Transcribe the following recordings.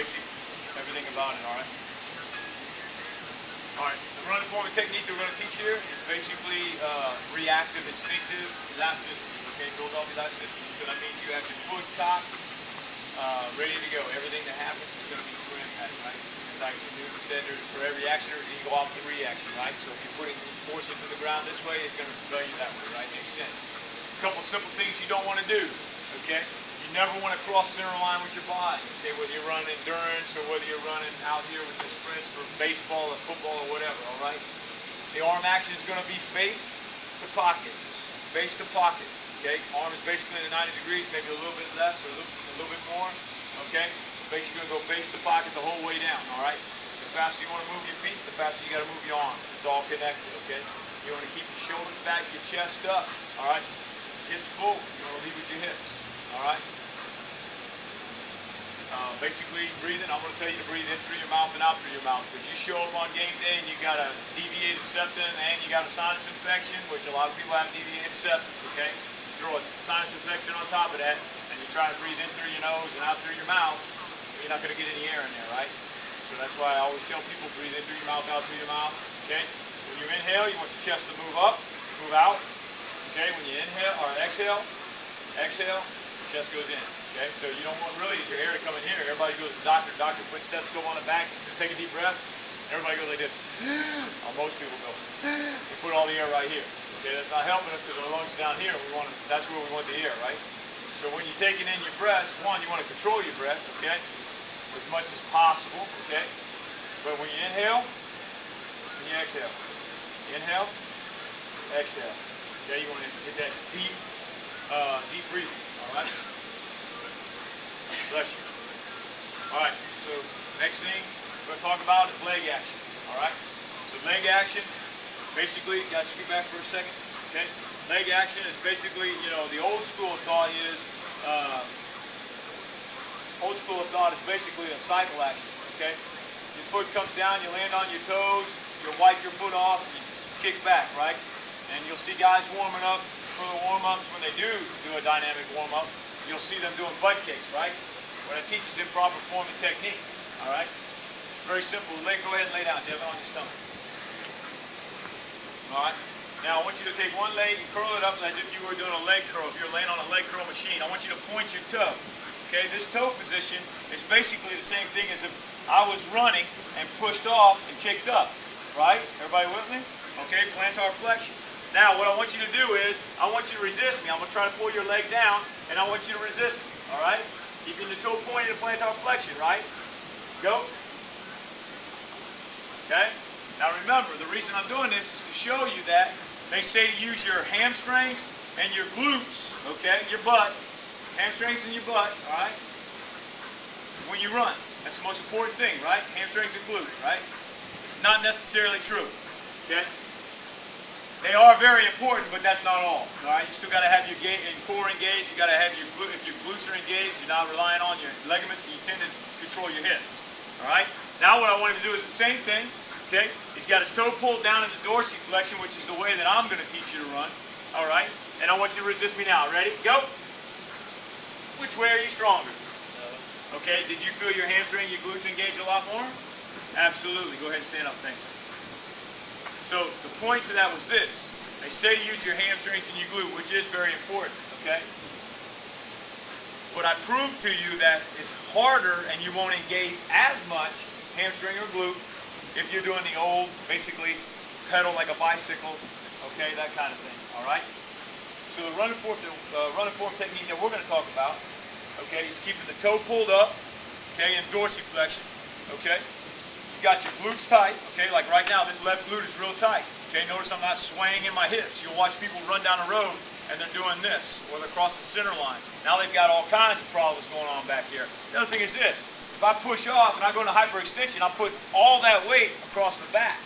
basic, everything about it, all right? All right, the running form technique that we're going to teach here is basically reactive, instinctive elasticity, okay? Build up elasticity. So that means you have your foot cocked, ready to go. Everything that happens is going to be through impact, right? Like Newton said, for every action there's an equal opposite reaction, right? So if you're putting force into the ground this way, it's going to propel you that way, right? Makes sense. A couple simple things you don't want to do, okay? You never want to cross center line with your body, okay? Whether you're running endurance or whether you're running out here with the sprints for baseball or football or whatever, all right? The arm action is going to be face to pocket, okay? Arm is basically in 90 degrees, maybe a little bit less or a little bit more, okay? Basically going to go face the pocket the whole way down, all right? The faster you want to move your feet, the faster you got to move your arms. It's all connected, okay? You want to keep your shoulders back, your chest up, all right? Hips full. You want to lead with your hips, all right? Basically, breathing, I'm going to tell you to breathe in through your mouth and out through your mouth, because you show up on game day and you got a deviated septum and you got a sinus infection, which a lot of people have deviated septums, okay? You throw a sinus infection on top of that, and you try to breathe in through your nose and out through your mouth, you're not going to get any air in there, right? So that's why I always tell people, breathe in through your mouth, out through your mouth, okay? When you inhale, you want your chest to move up, move out, okay? When you inhale, or exhale, your chest goes in, okay? So you don't want really your air to come in here. Everybody goes to the doctor, puts stethoscope on the back, says, take a deep breath. Everybody goes like this. Most people go. We put all the air right here, okay? That's not helping us because our lungs are down here. That's where we want the air, right? So when you're taking in your breaths, one, you want to control your breath, okay, as much as possible, okay? But when you inhale, when you exhale, inhale, exhale, okay? You want to get that deep breathing, all right? Bless you. All right, so next thing we're going to talk about is leg action, all right? So leg action, basically, you got to scoot back for a second, okay? Leg action is basically, you know, the old school thought is basically a cycle action, okay? Your foot comes down, you land on your toes, you'll wipe your foot off, and you kick back, right? And you'll see guys warming up for the warm-ups. When they do a dynamic warm-up, you'll see them doing butt kicks, right? When it teaches improper form and technique, all right? Very simple. Go ahead and lay down, Devin, on your stomach. All right? Now, I want you to take one leg and curl it up as if you were doing a leg curl. If you're laying on a leg curl machine, I want you to point your toe. Okay, this toe position is basically the same thing as if I was running and pushed off and kicked up. Right? Everybody with me? Okay, plantar flexion. Now, what I want you to do is, I want you to resist me. I'm going to try to pull your leg down, and I want you to resist me. All right? Keeping the toe pointed to plantar flexion, right? Go. Okay? Now remember, the reason I'm doing this is to show you that they say to use your hamstrings and your glutes, okay, your butt, hamstrings and your butt, all right, when you run. That's the most important thing, right? Hamstrings and glutes, right? Not necessarily true, okay? They are very important, but that's not all right? You still got to have your core engaged. You got to have your if your glutes are engaged, you're not relying on your ligaments, and you tend to control your hips, all right? Now what I want him to do is the same thing. Okay, he's got his toe pulled down into dorsiflexion, which is the way that I'm going to teach you to run. All right, and I want you to resist me now. Ready? Go. Which way are you stronger? Okay, did you feel your hamstring, your glutes engage a lot more? Absolutely. Go ahead and stand up. Thanks. So the point to that was this. They say to use your hamstrings and your glute, which is very important. Okay. But I proved to you that it's harder and you won't engage as much hamstring or glute if you're doing the old, basically, pedal like a bicycle, okay, that kind of thing, all right? So the running form technique that we're going to talk about, okay, is keeping the toe pulled up, okay, in dorsiflexion, okay? You got your glutes tight, okay, like right now, this left glute is real tight, okay? Notice I'm not swaying in my hips. You'll watch people run down the road and they're doing this, or they're crossing center line. Now they've got all kinds of problems going on back here. The other thing is this. If I push off and I go into hyperextension, I put all that weight across the back,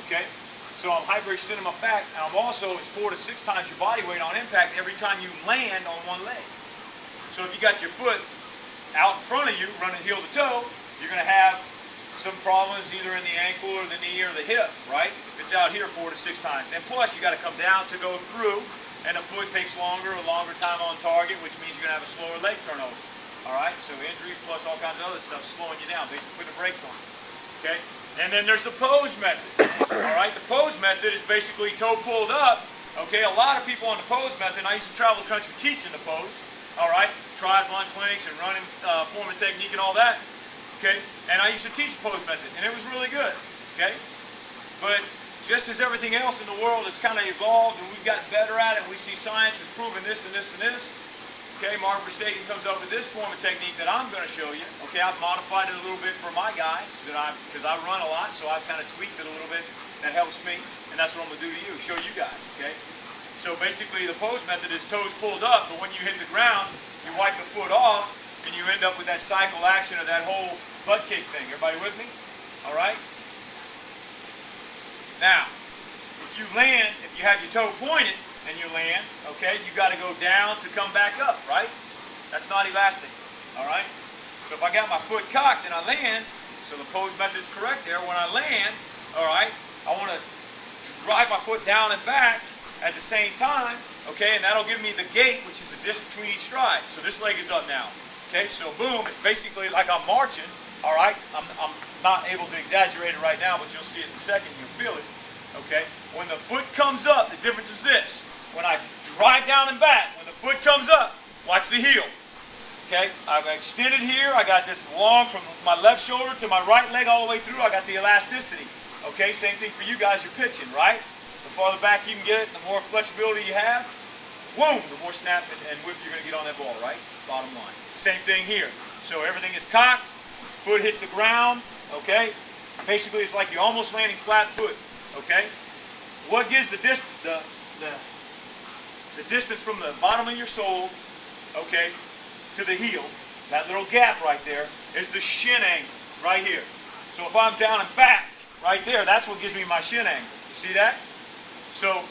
okay? So I'm hyperextending my back, and I'm also, it's 4 to 6 times your body weight on impact every time you land on one leg. So if you got your foot out in front of you, running heel to toe, you're going to have some problems either in the ankle or the knee or the hip, right? If it's out here 4 to 6 times. And plus, you got to come down to go through, and the foot takes a longer time on target, which means you're going to have a slower leg turnover. All right, so injuries plus all kinds of other stuff slowing you down, basically putting the brakes on. Okay, and then there's the pose method. All right, the pose method is basically toe pulled up. Okay, a lot of people on the pose method, and I used to travel the country teaching the pose. All right, triathlon clinics and running, form and technique and all that. Okay, and I used to teach the pose method, and it was really good. Okay, but just as everything else in the world has kind of evolved and we've gotten better at it, and we see science has proven this and this and this. Okay, Mark Verstegen comes up with this form of technique that I'm going to show you. Okay, I've modified it a little bit for my guys because I run a lot, so I've kind of tweaked it a little bit. That helps me, and that's what I'm going to do to you, show you guys. Okay, so basically the pose method is toes pulled up, but when you hit the ground, you wipe the foot off, and you end up with that cycle action of that whole butt kick thing. Everybody with me? All right. Now, if you land, if you have your toe pointed, and you land, okay, you got to go down to come back up, right? That's not elastic, all right? So if I got my foot cocked and I land, so the pose method's correct there, when I land, all right, I want to drive my foot down and back at the same time, okay, and that'll give me the gait, which is the distance between each stride. So this leg is up now, okay, so boom, it's basically like I'm marching, all right? I'm not able to exaggerate it right now, but you'll see it in a second, you'll feel it, okay? When the foot comes up, the difference is this. When I drive down and back, when the foot comes up, watch the heel. Okay, I've extended here. I got this long from my left shoulder to my right leg all the way through. I got the elasticity. Okay, same thing for you guys. You're pitching, right? The farther back you can get it, the more flexibility you have. Boom, the more snap and whip you're going to get on that ball, right? Bottom line. Same thing here. So everything is cocked. Foot hits the ground. Okay. Basically, it's like you're almost landing flat foot. Okay. What gives the distance from the bottom of your sole, okay, to the heel, that little gap right there, is the shin angle right here. So if I'm down and back, right there, that's what gives me my shin angle. You see that? So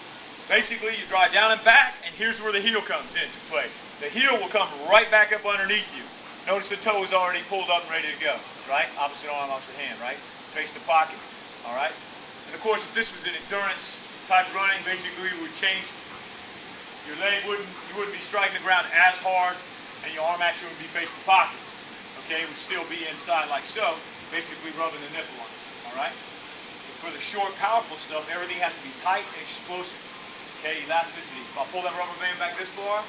basically you drive down and back, and here's where the heel comes into play. The heel will come right back up underneath you. Notice the toe is already pulled up and ready to go, right? Opposite arm, opposite hand, right? Face the pocket, all right? And of course, if this was an endurance type running, basically we would change. Your leg you wouldn't be striking the ground as hard, and your arm action would be face the pocket. Okay, it would still be inside like so, basically rubbing the nipple on it. All right. But for the short, powerful stuff, everything has to be tight and explosive. Okay, elasticity. If I pull that rubber band back this far,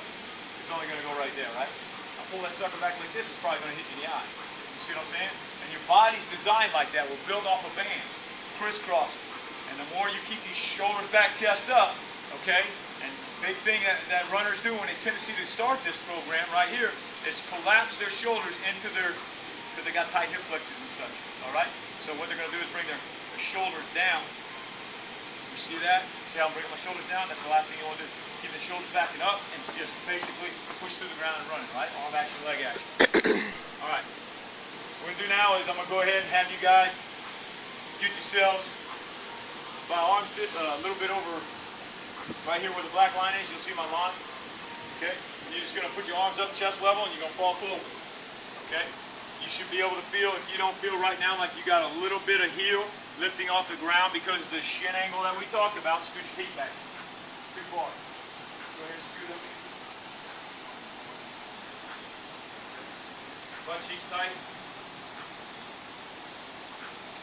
it's only going to go right there, right? I pull that sucker back like this, it's probably going to hit you in the eye. You see what I'm saying? And your body's designed like that. We're built off of bands, crisscrossing. And the more you keep these shoulders back, chest up, okay. And big thing that runners do when they tendency to start this program right here is collapse their shoulders into because they got tight hip flexors and such, all right? So what they're going to do is bring their shoulders down. You see that? See how I'm bringing my shoulders down? That's the last thing you want to do. Keep the shoulders backing up and just basically push through the ground and run it, right? Arm action, leg action. All right. What we're going to do now is I'm going to go ahead and have you guys get yourselves my arms just a little bit over right here where the black line is. You'll see my line. Okay? You're just going to put your arms up chest level and you're going to fall forward. Okay? You should be able to feel, if you don't feel right now like you got a little bit of heel lifting off the ground because of the shin angle that we talked about, scoot your feet back. Too far. Go ahead and scoot up. Butt cheeks tight.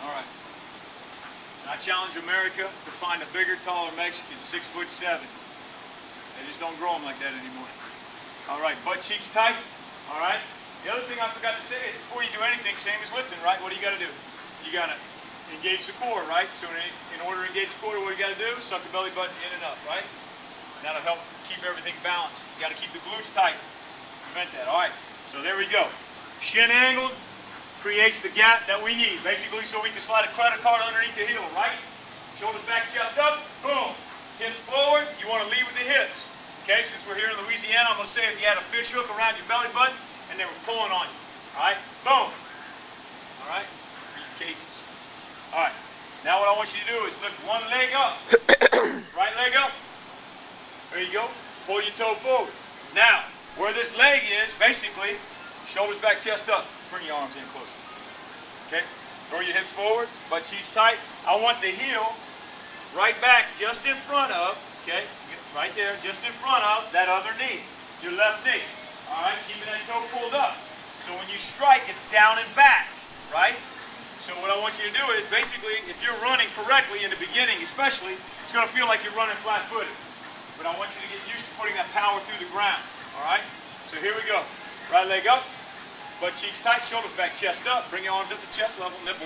All right. I challenge America to find a bigger, taller Mexican, 6'7". They just don't grow them like that anymore. All right, butt cheeks tight. All right. The other thing I forgot to say is before you do anything, same as lifting, right? What do you got to do? You got to engage the core, right? So in order to engage the core, what you got to do? Suck the belly button in and up, right? That'll help keep everything balanced. You got to keep the glutes tight. Prevent that. All right. So there we go. Shin angled. Creates the gap that we need, basically so we can slide a credit card underneath the heel, right? Shoulders back, chest up, boom. Hips forward, you want to lead with the hips. Okay, since we're here in Louisiana, I'm going to say if you had a fish hook around your belly button and they were pulling on you, all right? Boom. All right, for your cages. All right, now what I want you to do is lift one leg up, right leg up. There you go, pull your toe forward. Now, where this leg is, basically, shoulders back, chest up. Bring your arms in closer. Okay? Throw your hips forward, butt cheeks tight. I want the heel right back just in front of, okay? Right there, just in front of that other knee, your left knee. All right? Keeping that toe pulled up. So when you strike, it's down and back, right? So what I want you to do is basically, if you're running correctly in the beginning especially, it's going to feel like you're running flat-footed. But I want you to get used to putting that power through the ground, all right? So here we go. Right leg up, butt cheeks tight, shoulders back, chest up. Bring your arms up to chest level, nipple.